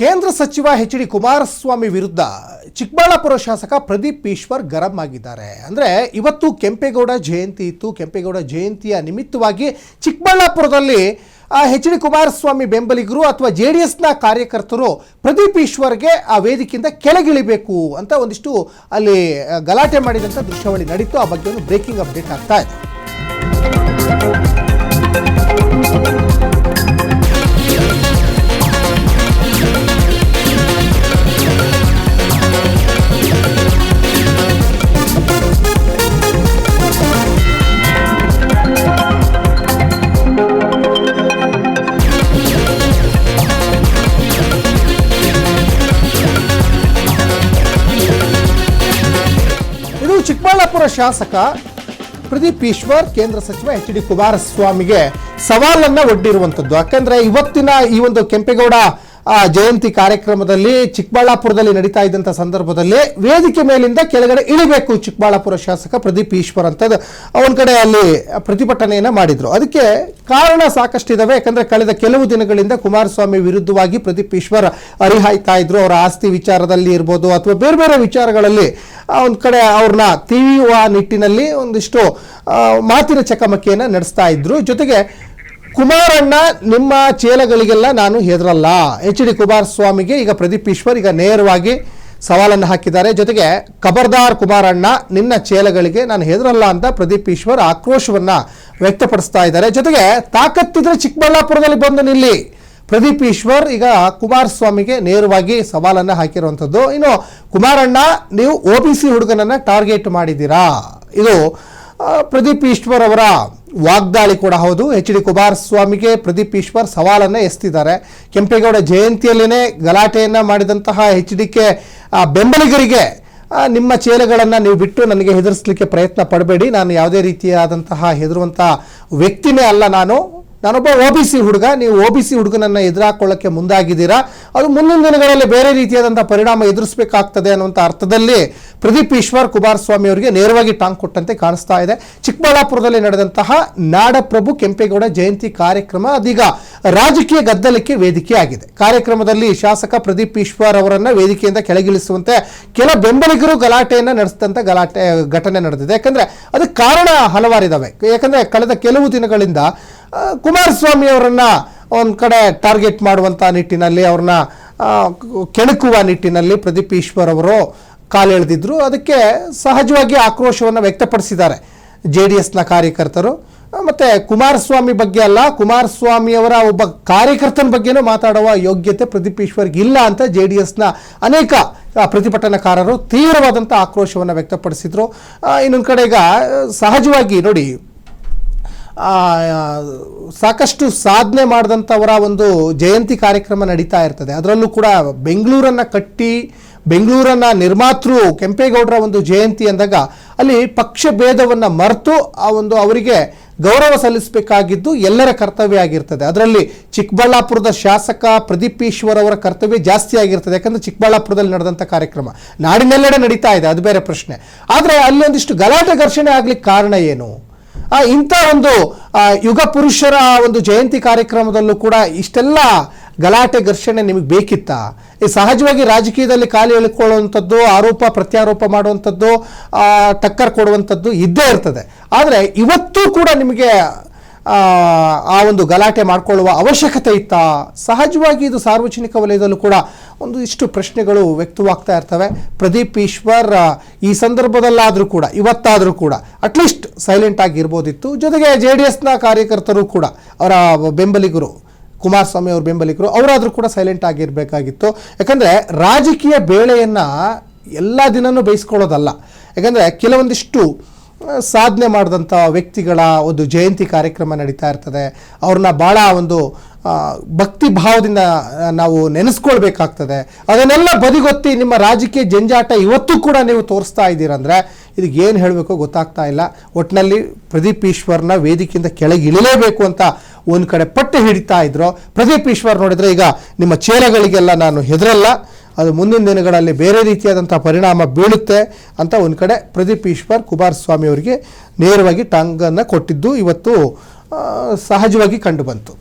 ಕೇಂದ್ರ ಸಚಿವ H D Kumaraswamy ವಿರುದ್ಧ ಚಿಕ್ಕಬಳ್ಳಾಪುರ ಶಾಸಕ ಪ್ರದೀಪ್ ಈಶ್ವರ್ ಗರಂ ಆಗಿದ್ದಾರೆ. ಅಂದರೆ ಇವತ್ತು ಕೆಂಪೇಗೌಡ ಜಯಂತಿ ಇತ್ತು. ಕೆಂಪೇಗೌಡ ಜಯಂತಿಯ ನಿಮಿತ್ತವಾಗಿ ಚಿಕ್ಕಬಳ್ಳಾಪುರದಲ್ಲಿ ಎಚ್ ಡಿ ಕುಮಾರಸ್ವಾಮಿ ಬೆಂಬಲಿಗರು ಅಥವಾ JDSನ ಕಾರ್ಯಕರ್ತರು ಪ್ರದೀಪ್ ಈಶ್ವರ್ಗೆ ಆ ವೇದಿಕೆಯಿಂದ ಕೆಳಗಿಳಿಬೇಕು ಅಂತ ಒಂದಿಷ್ಟು ಅಲ್ಲಿ ಗಲಾಟೆ ಮಾಡಿದಂಥ ದೃಶ್ಯಾವಳಿ ನಡೀತು. ಆ ಬಗ್ಗೆ ಒಂದು ಬ್ರೇಕಿಂಗ್ ಅಪ್ಡೇಟ್ ಆಗ್ತಾ ಇದೆ. ಚಿಕ್ಕಬಳ್ಳಾಪುರ ಶಾಸಕ ಪ್ರದೀಪ್ ಈಶ್ವರ್ ಕೇಂದ್ರ ಸಚಿವ ಎಚ್ ಡಿ ಕುಮಾರಸ್ವಾಮಿಗೆ ಸವಾಲನ್ನು ಒಡ್ಡಿರುವಂಥದ್ದು. ಯಾಕಂದ್ರೆ ಇವತ್ತಿನ ಈ ಒಂದು ಕೆಂಪೇಗೌಡ ಜಯಂತಿ ಕಾರ್ಯಕ್ರಮದಲ್ಲಿ ಚಿಕ್ಕಬಳ್ಳಾಪುರದಲ್ಲಿ ನಡೀತಾ ಇದ್ದಂಥ ಸಂದರ್ಭದಲ್ಲಿ ವೇದಿಕೆ ಮೇಲಿಂದ ಕೆಳಗಡೆ ಇಳಿಬೇಕು ಚಿಕ್ಕಬಳ್ಳಾಪುರ ಶಾಸಕ ಪ್ರದೀಪ್ ಈಶ್ವರ್ ಅಂತದ್ದು ಒಂದು ಕಡೆ ಅಲ್ಲಿ ಪ್ರತಿಭಟನೆಯನ್ನು ಮಾಡಿದ್ರು. ಅದಕ್ಕೆ ಕಾರಣ ಸಾಕಷ್ಟಿದಾವೆ. ಯಾಕಂದ್ರೆ ಕಳೆದ ಕೆಲವು ದಿನಗಳಿಂದ ಕುಮಾರಸ್ವಾಮಿ ವಿರುದ್ಧವಾಗಿ ಪ್ರದೀಪ್ ಈಶ್ವರ್ ಹರಿಹಾಯ್ತಾ ಇದ್ರು. ಅವರ ಆಸ್ತಿ ವಿಚಾರದಲ್ಲಿ ಇರ್ಬೋದು ಅಥವಾ ಬೇರೆ ಬೇರೆ ವಿಚಾರಗಳಲ್ಲಿ ಒಂದು ಕಡೆ ಅವ್ರನ್ನ ತೀಯುವ ನಿಟ್ಟಿನಲ್ಲಿ ಒಂದಿಷ್ಟು ಮಾತಿನ ಚಕಮಕಿಯನ್ನು ನಡೆಸ್ತಾ ಇದ್ರು. ಜೊತೆಗೆ ಕುಮಾರಣ್ಣ ನಿಮ್ಮ ಚೇಲಗಳಿಗೆಲ್ಲ ನಾನು ಹೆದರಲ್ಲ, ಎಚ್ ಡಿ ಕುಮಾರಸ್ವಾಮಿಗೆ ಈಗ ಪ್ರದೀಪ್ ಈಶ್ವರ್ ಈಗ ನೇರವಾಗಿ ಸವಾಲನ್ನು ಹಾಕಿದ್ದಾರೆ. ಜೊತೆಗೆ ಖಬರ್ದಾರ್ ಕುಮಾರಣ್ಣ, ನಿನ್ನ ಚೇಲಗಳಿಗೆ ನಾನು ಹೆದರಲ್ಲ ಅಂತ ಪ್ರದೀಪ್ ಈಶ್ವರ್ ಆಕ್ರೋಶವನ್ನು ವ್ಯಕ್ತಪಡಿಸ್ತಾ ಇದ್ದಾರೆ. ಜೊತೆಗೆ ತಾಕತ್ತಿದ್ರೆ ಚಿಕ್ಕಬಳ್ಳಾಪುರದಲ್ಲಿ ಬಂದು ನಿಲ್ಲಿ. ಪ್ರದೀಪ್ ಈಶ್ವರ್ ಈಗ ಕುಮಾರಸ್ವಾಮಿಗೆ ನೇರವಾಗಿ ಸವಾಲನ್ನು ಹಾಕಿರುವಂಥದ್ದು. ಇನ್ನು ಕುಮಾರಣ್ಣ, ನೀವು OBC ಹುಡುಗನನ್ನು ಟಾರ್ಗೆಟ್ ಮಾಡಿದ್ದೀರಾ, ಇದು ಪ್ರದೀಪ್ ಈಶ್ವರ್ ಅವರ ವಾಗ್ದಾಳಿ ಕೂಡ ಹೌದು. ಎಚ್ ಡಿ ಕುಮಾರಸ್ವಾಮಿಗೆ ಪ್ರದೀಪ್ ಈಶ್ವರ್ ಸವಾಲನ್ನು ಎಸ್ತಿದ್ದಾರೆ. ಕೆಂಪೇಗೌಡ ಜಯಂತಿಯಲ್ಲೇ ಗಲಾಟೆಯನ್ನು ಮಾಡಿದಂತಹ HDK ಬೆಂಬಲಿಗರಿಗೆ ನಿಮ್ಮ ಚೇಲೆಗಳನ್ನು ನೀವು ಬಿಟ್ಟು ನನಗೆ ಹೆದರಿಸಲಿಕ್ಕೆ ಪ್ರಯತ್ನ ಪಡಬೇಡಿ, ನಾನು ಯಾವುದೇ ರೀತಿಯಾದಂತಹ ಹೆದರುವಂಥ ವ್ಯಕ್ತಿನೇ ಅಲ್ಲ, ನಾನೊಬ್ಬ OBC ಹುಡುಗ, ನೀವು OBC ಹುಡುಗನನ್ನು ಎದುರಾಕೊಳ್ಳೋಕ್ಕೆ ಮುಂದಾಗಿದ್ದೀರಾ, ಅದು ಮುಂದಿನ ದಿನಗಳಲ್ಲಿ ಬೇರೆ ರೀತಿಯಾದಂಥ ಪರಿಣಾಮ ಎದುರಿಸಬೇಕಾಗ್ತದೆ ಅನ್ನುವಂಥ ಅರ್ಥದಲ್ಲಿ ಪ್ರದೀಪ್ ಈಶ್ವರ್ ಕುಮಾರಸ್ವಾಮಿ ಅವರಿಗೆ ನೇರವಾಗಿ ಟಾಂಗ್ ಕೊಟ್ಟಂತೆ ಕಾಣಿಸ್ತಾ ಇದೆ. ಚಿಕ್ಕಬಳ್ಳಾಪುರದಲ್ಲಿ ನಡೆದಂತಹ ನಾಡಪ್ರಭು ಕೆಂಪೇಗೌಡ ಜಯಂತಿ ಕಾರ್ಯಕ್ರಮ ಅದೀಗ ರಾಜಕೀಯ ಗದ್ದಲಕ್ಕೆ ವೇದಿಕೆಯಾಗಿದೆ. ಕಾರ್ಯಕ್ರಮದಲ್ಲಿ ಶಾಸಕ ಪ್ರದೀಪ್ ಈಶ್ವರ್ ಅವರನ್ನು ವೇದಿಕೆಯಿಂದ ಕೆಳಗಿಳಿಸುವಂತೆ ಕೆಲ ಬೆಂಬಲಿಗರು ಗಲಾಟೆಯನ್ನು ನಡೆಸಿದಂಥ ಘಟನೆ ನಡೆದಿದೆ. ಯಾಕಂದರೆ ಅದಕ್ಕೆ ಕಾರಣ ಹಲವಾರಿದ್ದಾವೆ. ಯಾಕಂದರೆ ಕಳೆದ ಕೆಲವು ದಿನಗಳಿಂದ ಕುಮಾರಸ್ವಾಮಿ ಅವರನ್ನು ಒಂದು ಕಡೆ ಟಾರ್ಗೆಟ್ ಮಾಡುವಂಥ ನಿಟ್ಟಿನಲ್ಲಿ, ಅವ್ರನ್ನ ಕೆಣಕುವ ನಿಟ್ಟಿನಲ್ಲಿ ಪ್ರದೀಪ್ ಈಶ್ವರ್ ಅವರು ಕಾಲೆಳೆದಿದ್ರು. ಅದಕ್ಕೆ ಸಹಜವಾಗಿ ಆಕ್ರೋಶವನ್ನು ವ್ಯಕ್ತಪಡಿಸಿದ್ದಾರೆ JDSನ ಕಾರ್ಯಕರ್ತರು. ಮತ್ತು ಕುಮಾರಸ್ವಾಮಿ ಬಗ್ಗೆ ಅಲ್ಲ, ಕುಮಾರಸ್ವಾಮಿಯವರ ಒಬ್ಬ ಕಾರ್ಯಕರ್ತನ ಬಗ್ಗೆನೂ ಮಾತಾಡುವ ಯೋಗ್ಯತೆ ಪ್ರದೀಪ್ ಈಶ್ವರ್ಗೆ ಇಲ್ಲ ಅಂತ JDSನ ಅನೇಕ ಪ್ರತಿಭಟನಾಕಾರರು ತೀವ್ರವಾದಂಥ ಆಕ್ರೋಶವನ್ನು ವ್ಯಕ್ತಪಡಿಸಿದರು. ಇನ್ನೊಂದು ಕಡೆ ಈಗ ಸಹಜವಾಗಿ ನೋಡಿ, ಸಾಕಷ್ಟು ಸಾಧನೆ ಮಾಡಿದಂಥವರ ಒಂದು ಜಯಂತಿ ಕಾರ್ಯಕ್ರಮ ನಡೀತಾ ಇರ್ತದೆ. ಅದರಲ್ಲೂ ಕೂಡ ಬೆಂಗಳೂರನ್ನು ಕಟ್ಟಿ ಬೆಂಗಳೂರನ್ನು ನಿರ್ಮಾತೃ ಕೆಂಪೇಗೌಡರ ಒಂದು ಜಯಂತಿ ಅಂದಾಗ ಅಲ್ಲಿ ಪಕ್ಷ ಭೇದವನ್ನು ಮರೆತು ಆ ಒಂದು ಅವರಿಗೆ ಗೌರವ ಸಲ್ಲಿಸಬೇಕಾಗಿದ್ದು ಎಲ್ಲರ ಕರ್ತವ್ಯ ಆಗಿರ್ತದೆ. ಅದರಲ್ಲಿ ಚಿಕ್ಕಬಳ್ಳಾಪುರದ ಶಾಸಕ ಪ್ರದೀಪ್ ಈಶ್ವರ್ ಅವರ ಕರ್ತವ್ಯ ಜಾಸ್ತಿ ಆಗಿರ್ತದೆ. ಯಾಕಂದರೆ ಚಿಕ್ಕಬಳ್ಳಾಪುರದಲ್ಲಿ ನಡೆದಂಥ ಕಾರ್ಯಕ್ರಮ ನಾಡಿನೆಲ್ಲೆಡೆ ನಡೀತಾ ಇದೆ, ಅದು ಬೇರೆ ಪ್ರಶ್ನೆ. ಆದರೆ ಅಲ್ಲಿ ಒಂದಿಷ್ಟು ಗಲಾಟೆ ಘರ್ಷಣೆ ಆಗ್ಲಿಕ್ಕೆ ಕಾರಣ ಏನು? ಇಂಥ ಒಂದು ಯುಗ ಪುರುಷರ ಒಂದು ಜಯಂತಿ ಕಾರ್ಯಕ್ರಮದಲ್ಲೂ ಕೂಡ ಇಷ್ಟೆಲ್ಲ ಗಲಾಟೆ ಘರ್ಷಣೆ ನಿಮಗೆ ಬೇಕಿತ್ತಾ? ಈ ಸಹಜವಾಗಿ ರಾಜಕೀಯದಲ್ಲಿ ಕಾಲು ಎಳ್ಕೊಳ್ಳುವಂಥದ್ದು, ಆರೋಪ ಪ್ರತ್ಯಾರೋಪ ಮಾಡುವಂಥದ್ದು, ಟಕ್ಕರ್ ಕೊಡುವಂಥದ್ದು ಇದ್ದೇ ಇರ್ತದೆ. ಆದರೆ ಇವತ್ತೂ ಕೂಡ ನಿಮಗೆ ಆ ಒಂದು ಗಲಾಟೆ ಮಾಡಿಕೊಳ್ಳುವ ಅವಶ್ಯಕತೆ ಇತ್ತಾ? ಸಹಜವಾಗಿ ಇದು ಸಾರ್ವಜನಿಕ ವಲಯದಲ್ಲೂ ಕೂಡ ಒಂದು ಇಷ್ಟು ಪ್ರಶ್ನೆಗಳು ವ್ಯಕ್ತವಾಗ್ತಾ ಇರ್ತವೆ. ಪ್ರದೀಪ್ ಈಶ್ವರ್ ಈ ಸಂದರ್ಭದಲ್ಲಾದರೂ ಕೂಡ, ಇವತ್ತಾದರೂ ಕೂಡ ಅಟ್ಲೀಸ್ಟ್ ಸೈಲೆಂಟ್ ಆಗಿರ್ಬೋದಿತ್ತು. ಜೊತೆಗೆ JDSನ ಕಾರ್ಯಕರ್ತರು ಕೂಡ, ಅವರ ಬೆಂಬಲಿಗರು, ಕುಮಾರಸ್ವಾಮಿ ಅವ್ರ ಬೆಂಬಲಿಗರು, ಅವರಾದರೂ ಕೂಡ ಸೈಲೆಂಟ್ ಆಗಿರಬೇಕಾಗಿತ್ತು. ಯಾಕಂದರೆ ರಾಜಕೀಯ ಬೇಳೆಯನ್ನು ಎಲ್ಲ ದಿನವೂ ಬೇಯಿಸ್ಕೊಳ್ಳೋದಲ್ಲ. ಯಾಕಂದರೆ ಕೆಲವೊಂದಿಷ್ಟು ಸಾಧನೆ ಮಾಡಿದಂಥ ವ್ಯಕ್ತಿಗಳ ಒಂದು ಜಯಂತಿ ಕಾರ್ಯಕ್ರಮ ನಡೀತಾ ಇರ್ತದೆ. ಅವ್ರನ್ನ ಭಾಳ ಒಂದು ಭಕ್ತಿ ಭಾವದಿಂದ ನಾವು ನೆನೆಸ್ಕೊಳ್ಬೇಕಾಗ್ತದೆ. ಅದನ್ನೆಲ್ಲ ಬದಿಗೊತ್ತಿ ನಿಮ್ಮ ರಾಜಕೀಯ ಜಂಜಾಟ ಇವತ್ತೂ ಕೂಡ ನೀವು ತೋರಿಸ್ತಾ ಇದ್ದೀರಂದರೆ ಇದಕ್ಕೆ ಏನು ಹೇಳಬೇಕೋ ಗೊತ್ತಾಗ್ತಾ ಇಲ್ಲ. ಒಟ್ಟಿನಲ್ಲಿ ಪ್ರದೀಪ್ ಈಶ್ವರ್ನ ವೇದಿಕೆಯಿಂದ ಕೆಳಗೆ ಇಳಿಲೇಬೇಕು ಅಂತ ಒಂದು ಕಡೆ ಪಟ್ಟು ಹಿಡಿತಾ ಇದ್ರು. ಪ್ರದೀಪ್ ಈಶ್ವರ್ ನೋಡಿದರೆ ಈಗ ನಿಮ್ಮ ಚೇಲಗಳಿಗೆಲ್ಲ ನಾನು ಹೆದರಲ್ಲ, ಅದು ಮುಂದಿನ ದಿನಗಳಲ್ಲಿ ಬೇರೆ ರೀತಿಯಾದಂಥ ಪರಿಣಾಮ ಬೀಳುತ್ತೆ ಅಂತ ಒಂದು ಕಡೆ ಪ್ರದೀಪ್ ಈಶ್ವರ್ ಕುಮಾರಸ್ವಾಮಿ ಅವರಿಗೆ ನೇರವಾಗಿ ಟಾಂಗನ್ನು ಕೊಟ್ಟಿದ್ದು ಇವತ್ತು ಸಹಜವಾಗಿ ಕಂಡು ಬಂತು.